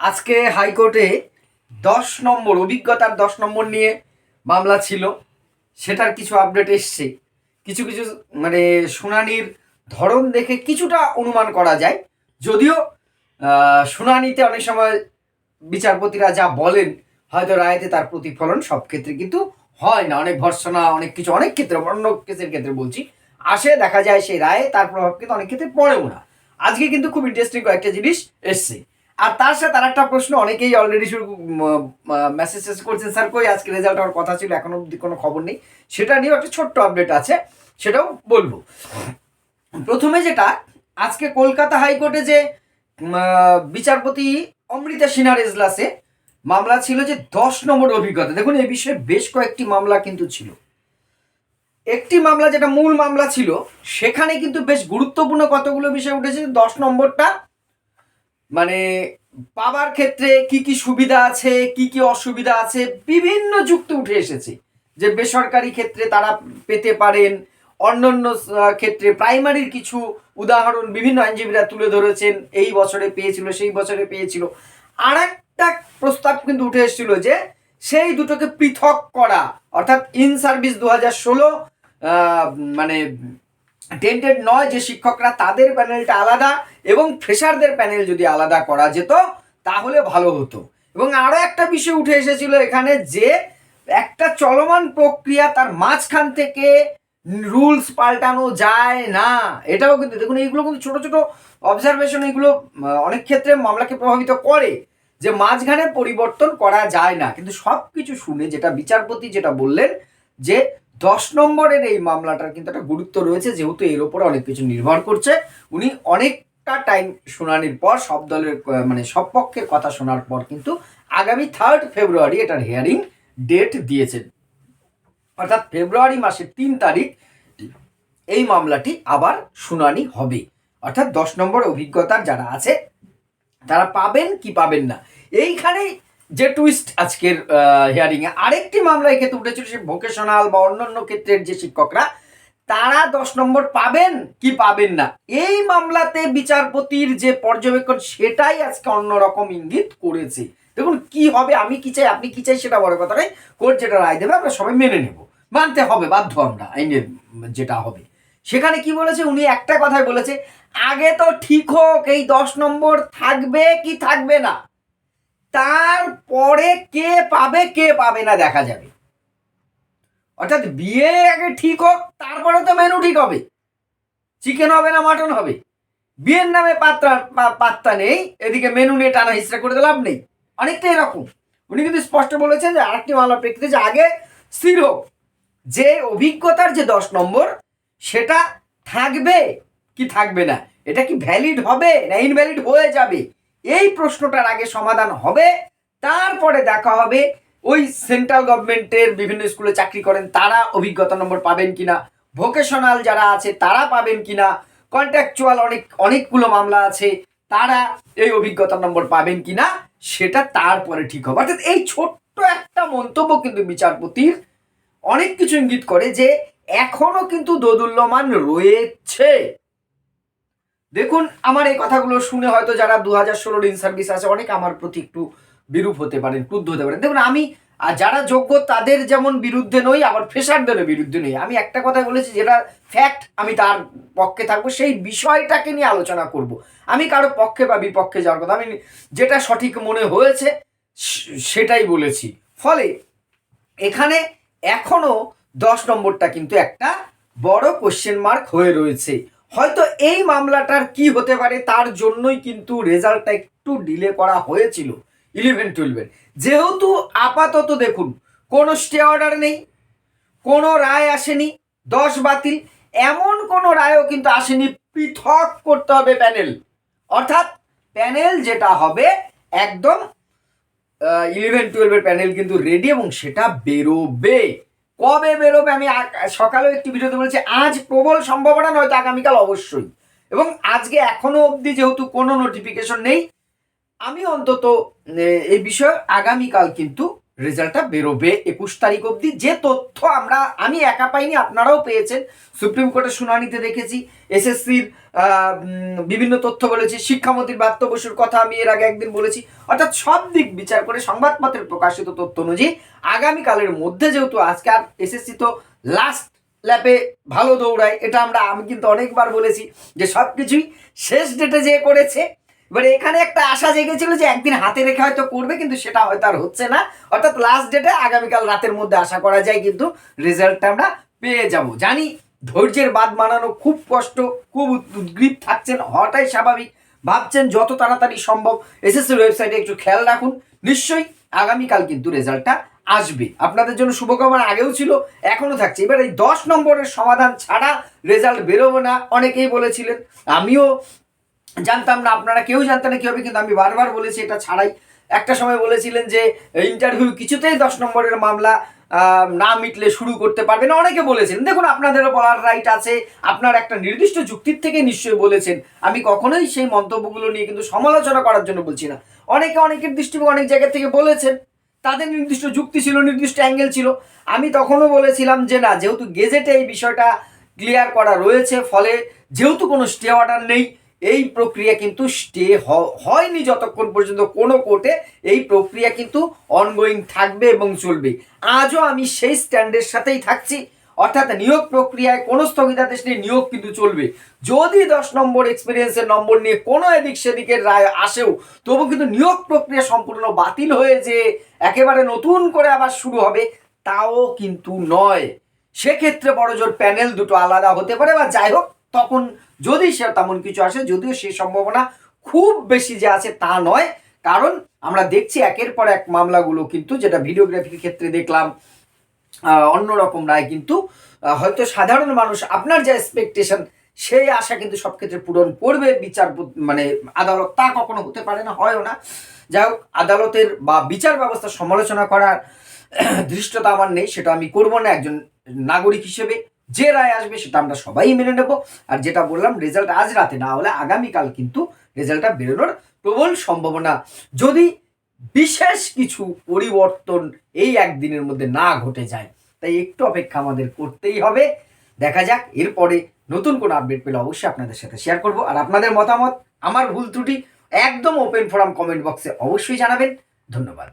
আজকে হাইকোর্টে 10 নম্বর অভিজ্ঞতার 10 নম্বর নিয়ে মামলা ছিল, সেটার কিছু আপডেট এসছে। কিছু কিছু মানে শুনানির ধরন দেখে কিছুটা অনুমান করা যায়, যদিও শুনানিতে অনেক সময় বিচারপতিরা যা বলেন হয়তো রায়েতে তার প্রতিফলন সব ক্ষেত্রে কিন্তু হয় না। অনেক ভর্সনা, অনেক কিছু, অনেক ক্ষেত্রে, অন্য কেসের ক্ষেত্রে বলছি, আসে দেখা যায় সেই রায়ে তার প্রভাব কিন্তু অনেক ক্ষেত্রে পড়েও না। আজকে কিন্তু খুব ইন্টারেস্টিং কয়েকটা জিনিস এসছে। আর তার সাথে আর একটা প্রশ্ন, অনেকেই অলরেডি শুরু মেসেজ করছেন, স্যার কই আজকে রেজাল্ট হওয়ার কথা ছিল, এখনো অব্দি কোনো খবর নেই। সেটা নিয়েও একটা ছোট্ট আপডেট আছে, সেটাও বলবো। প্রথমে যেটা, আজকে কলকাতা হাইকোর্টে যে বিচারপতি অমৃতা সিনহার এজলাসে মামলা ছিল যে 10 নম্বর অভিজ্ঞতা। দেখুন, এই বিষয়ে বেশ কয়েকটি মামলা কিন্তু ছিল। একটি মামলা যেটা মূল মামলা ছিল, সেখানে কিন্তু বেশ গুরুত্বপূর্ণ কতগুলো বিষয় উঠেছে। 10 নম্বরটা মানে পাবার ক্ষেত্রে কি কি সুবিধা আছে, কি কি অসুবিধা আছে, বিভিন্ন যুক্তি উঠে এসেছে। যে বেসরকারি ক্ষেত্রে তারা পেতে পারেন, অন্যান্য ক্ষেত্রে প্রাইমারির কিছু উদাহরণ বিভিন্ন আইনজীবীরা তুলে ধরেছেন, এই বছরে পেয়েছিল, সেই বছরে পেয়েছিল। আর একটা প্রস্তাব কিন্তু উঠে এসেছিল যে সেই দুটোকে পৃথক করা, অর্থাৎ ইন সার্ভিস 2016 মানে টেন্টেড নয় যে শিক্ষকরা, তাদের প্যানেলটা আলাদা এবং ফ্রেশারদের প্যানেল যদি আলাদা করা যেত তাহলে ভালো হতো। এবং আরও একটা বিষয় উঠে এসেছিল এখানে, যে একটা চলমান প্রক্রিয়া, তার মাঝখান থেকে রুলস পাল্টানো যায় না। এটাও কিন্তু দেখুন, এইগুলো কিন্তু ছোট ছোট অবজারভেশন, এগুলো অনেক ক্ষেত্রে মামলাকে প্রভাবিত করে, যে মাঝখানে পরিবর্তন করা যায় না। কিন্তু সব কিছু শুনে যেটা বিচারপতি যেটা বললেন, যে 10 নম্বরের এই মামলাটার কিন্তু একটা গুরুত্ব রয়েছে, যেহেতু এর উপরে অনেক কিছু নির্ভর করছে। উনি অনেকটা টাইম শুনানির পর সব দলের মানে সব পক্ষের কথা শোনার পর কিন্তু আগামী 3 ফেব্রুয়ারি এটার হিয়ারিং ডেট দিয়েছেন। অর্থাৎ ফেব্রুয়ারি মাসের 3 তারিখ এই মামলাটি আবার শুনানি হবে। অর্থাৎ 10 নম্বর অভিজ্ঞতার যারা আছে তারা পাবেন কি পাবেন না, এইখানেই যে টুইস্ট আজকের হিয়ারিংয়ে। আরেকটি মামলা এক্ষেত্রে উঠেছিল, সে ভোকেশনাল বা অন্যান্য ক্ষেত্রের যে শিক্ষকরা, তারা 10 নম্বর পাবেন কি পাবেন না। এই মামলাতে বিচারপতির যে পর্যবেক্ষণ, সেটাই আজকে অন্যরকম ইঙ্গিত করেছে। দেখুন কি হবে, আমি কি চাই আপনি কি চাই সেটা বড় কথা নয়, কোর্ট যেটা রায় দেবে আমরা সবাই মেনে নেব, মানতে হবে, বাধ্য আমরা আইনের যেটা হবে। সেখানে কি বলেছে, উনি একটা কথাই বলেছে, আগে তো ঠিক হোক এই 10 নম্বর থাকবে কি থাকবে না, তারপরে কে পাবে কে পাবে না দেখা যাবে। অর্থাৎ বিয়ে আগে ঠিক হোক, তারপরে তো মেনু ঠিক হবে, চিকেন হবে না মাটন হবে। বিয়ের নামে পাত্তা নেই, এদিকে মেনু নিয়ে টানা হিসড়া করে লাভ নেই। অনেকটা এরকম উনি কিন্তু স্পষ্ট বলেছেন যে আরেকটি মামলার প্রেক্ষিতে, যে আগে স্থির হোক যে অভিজ্ঞতার যে 10 নম্বর সেটা থাকবে কি থাকবে না, এটা কি ভ্যালিড হবে না ইনভ্যালিড হয়ে যাবে, এই প্রশ্নটার আগে সমাধান হবে। তারপরে দেখা হবে ওই সেন্ট্রাল গভর্নমেন্টের বিভিন্ন স্কুলে চাকরি করেন তারা অভিজ্ঞতা নম্বর পাবেন কিনা, ভোকেশনাল যারা আছে তারা পাবেন কিনা, কন্ট্রাকচুয়াল অনেকগুলো মামলা আছে তারা এই অভিজ্ঞতা নম্বর পাবেন কিনা, সেটা তারপরে ঠিক হবে। অর্থাৎ এই ছোট্ট একটা মন্তব্য কিন্তু বিচারপতির অনেক কিছু ইঙ্গিত করে, যে এখনো কিন্তু দোদুল্যমান রয়েছে। দেখুন, আমার এই কথাগুলো শুনে হয়তো যারা 2016 ইন সার্ভিস আছে, অনেক আমার প্রতি একটু বিরূপ হতে পারেন, ক্রুদ্ধ হতে পারেন। দেখুন, আমি যারা যোগ্য তাদের যেমন বিরুদ্ধে নই, আবার ফ্রেশারদেরও বিরুদ্ধে নই। আমি একটা কথাই বলেছি, যেটা ফ্যাক্ট আমি তার পক্ষে থাকবো, সেই বিষয়টাকে নিয়ে আলোচনা করব। আমি কারো পক্ষে বা বিপক্ষে যাওয়ার কথা, আমি যেটা সঠিক মনে হয়েছে সেটাই বলেছি। ফলে এখানে এখনো 10 নম্বরটা কিন্তু একটা বড় কোশ্চেন মার্ক হয়ে রয়েছে। হয়তো এই মামলাটার কি হতে পারে তার জন্যই কিন্তু রেজাল্টটা একটু ডিলে করা হয়েছিল 11-12-এর। যেহেতু আপাতত দেখুন কোনো স্টে অর্ডার নেই, কোনো রায় আসেনি, 10 বাতিল, এমন কোনো রায়ও কিন্তু আসেনি পৃথক করতে হবে প্যানেল। অর্থাৎ প্যানেল যেটা হবে একদম 11-12-এর প্যানেল কিন্তু রেডি, এবং সেটা বেরোবে। কবে বেরোবে আমি সকালেও একটি ভিডিওতে বলেছি, আজ প্রবল সম্ভাবনা, নয়তো আগামীকাল অবশ্যই। এবং আজকে এখনো অবধি যেহেতু কোনো নোটিফিকেশন নেই, আমি অন্তত এই বিষয়ে আগামীকাল কিন্তু রেজাল্টটা বেরোবে 21 তারিখ অবধি। যে তথ্য আমি একা পাইনি, আপনারাও পেয়েছেন, সুপ্রিম কোর্টের শুনানিতে দেখেছি, এসএসসির বিভিন্ন তথ্য বলেছি, শিক্ষামন্ত্রী ব্রাত্য বসুর কথা আমি এর আগে একদিন বলেছি। অর্থাৎ সব দিক বিচার করে সংবাদপত্রের প্রকাশিত তথ্য অনুযায়ী আগামীকালের মধ্যে, যেহেতু আজকে আর এসএসসি তো লাস্ট ল্যাপে ভালো দৌড়ায়, এটা আমি কিন্তু অনেকবার বলেছি যে সব কিছুই শেষ ডেটে যে করেছে। এবারে এখানে একটা আশা জেগেছিল যে একদিন হাতে রেখে হয়তো করবে, কিন্তু সেটা হয়তো আর হচ্ছে না। অর্থাৎ লাস্ট ডেটে আগামীকাল রাতের মধ্যে আশা করা যায় কিন্তু রেজাল্টটা আমরা পেয়ে যাব। জানি ধৈর্যের বাদ মানানো খুব কষ্ট, খুব উদ্গ্রীব থাকছেন, হওয়াটাই স্বাভাবিক। ভাবছেন যত তাড়াতাড়ি সম্ভব এসএসসির ওয়েবসাইটে একটু খেয়াল রাখুন। নিশ্চয়ই আগামীকাল কিন্তু রেজাল্টটা আসবে। আপনাদের জন্য শুভকামনা আগেও ছিল, এখনো থাকছে। এবার এই 10 নম্বরের সমাধান ছাড়া রেজাল্ট বেরোবে না অনেকেই বলেছিলেন, আমিও জানতাম না, আপনারা কেউ জানতেন না কি হবে, কিন্তু আমি বারবার বলেছি এটা ছাড়াই। একটা সময় বলেছিলেন যে ইন্টারভিউ কিছুতেই 10 নম্বরের মামলা না মিটলে শুরু করতে পারবে না, অনেকে বলেছেন। দেখুন, আপনাদেরও বলার রাইট আছে, আপনার একটা নির্দিষ্ট যুক্তির থেকে নিশ্চয়ই বলেছেন। আমি কখনোই সেই মন্তব্যগুলো নিয়ে কিন্তু সমালোচনা করার জন্য বলছি না। অনেকে অনেকের দৃষ্টিভঙ্গি অনেক জায়গা থেকে বলেছেন, তাদের নির্দিষ্ট যুক্তি ছিল, নির্দিষ্ট অ্যাঙ্গেল ছিল। আমি তখনও বলেছিলাম যে না, যেহেতু গেজেটে এই বিষয়টা ক্লিয়ার করা রয়েছে, ফলে যেহেতু কোনো স্টে অর্ডার নেই, এই প্রক্রিয়া কিন্তু স্টে হয়নি যতক্ষণ পর্যন্ত কোনো কোর্টে, এই প্রক্রিয়া কিন্তু অনগোয়িং থাকবে এবং চলবে। আজও আমি সেই স্ট্যান্ডের সাথেই থাকছি, অর্থাৎ নিয়োগ প্রক্রিয়ায় কোনো স্থগিতাদেশ নেই, নিয়োগ কিন্তু চলবে। যদি 10 নম্বর এক্সপিরিয়েন্সের নম্বর নিয়ে কোনো এদিক সেদিকের রায় আসেও, তবু কিন্তু নিয়োগ প্রক্রিয়া সম্পূর্ণ বাতিল হয়ে যে একেবারে নতুন করে আবার শুরু হবে তাও কিন্তু নয়। সেক্ষেত্রে বড়জোর প্যানেল দুটো আলাদা হতে পারে, বা যাই হোক, তখন যদি সে তেমন কিছু আসে, যদিও সেই সম্ভাবনা খুব বেশি যে আছে তা নয়। কারণ আমরা দেখছি একের পর এক মামলাগুলো কিন্তু, যেটা ভিডিওগ্রাফির ক্ষেত্রে দেখলাম অন্যরকম রায়, কিন্তু হয়তো সাধারণ মানুষ আপনার যে এক্সপেকটেশন সেই আশা কিন্তু সব ক্ষেত্রে পূরণ করবে বিচার, মানে আদালত, তা কখনো হতে পারে না, হয়ও না। যাই হোক, আদালতের বা বিচার ব্যবস্থার সমালোচনা করার দৃষ্টতা আমার নেই, সেটা আমি করবো না। একজন নাগরিক হিসেবে যে রায় আসবে সেটা আমরা সবাই মেনে নেব। আর যেটা বললাম, রেজাল্ট আজ রাতে না হলে আগামীকাল কিন্তু রেজাল্টটা বেরোনোর প্রবল সম্ভাবনা, যদি বিশেষ কিছু পরিবর্তন এই একদিনের মধ্যে না ঘটে যায়। তাই একটু অপেক্ষা আমাদের করতেই হবে। দেখা যাক, এরপরে নতুন কোনো আপডেট পেলে অবশ্যই আপনাদের সাথে শেয়ার করব। আর আপনাদের মতামত, আমার ভুল ত্রুটি একদম ওপেন ফোরাম কমেন্ট বক্সে অবশ্যই জানাবেন। ধন্যবাদ।